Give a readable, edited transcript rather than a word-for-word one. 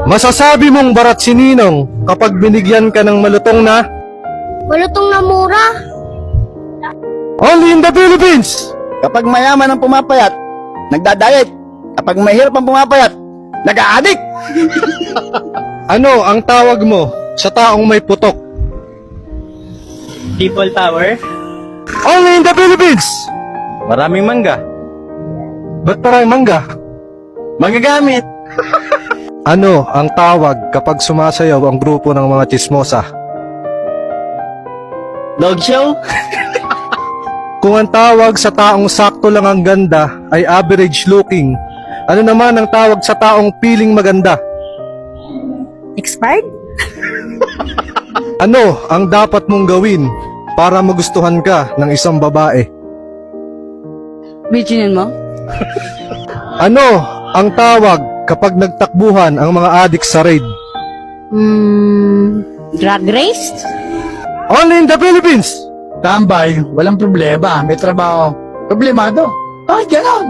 Masasabi mong barat si Ninong kapag binigyan ka ng malutong na Malutong na mura. only in the Philippines. Kapag mayaman ang pumapayat, nagdadayet. Kapag mahirap ang pumapayat, nag-aadik. Ano ang tawag mo sa taong may putok? People power. Only in the Philippines. Maraming mangga. Ba't parang mangga? Magagamit. Ano ang tawag kapag sumasayaw ang grupo ng mga chismosa? Dog show. Kung ang tawag sa taong sakto lang ang ganda ay average looking, ano naman ang tawag sa taong piling maganda? Expired? Ano ang dapat mong gawin para magustuhan ka ng isang babae? Bitchinin mo? Ano ang tawag kapag nagtakbuhan ang mga adik sa raid? Drag race? Only in the Philippines! Tambay, walang problema. May trabaho. Problemado. Bakit ganon?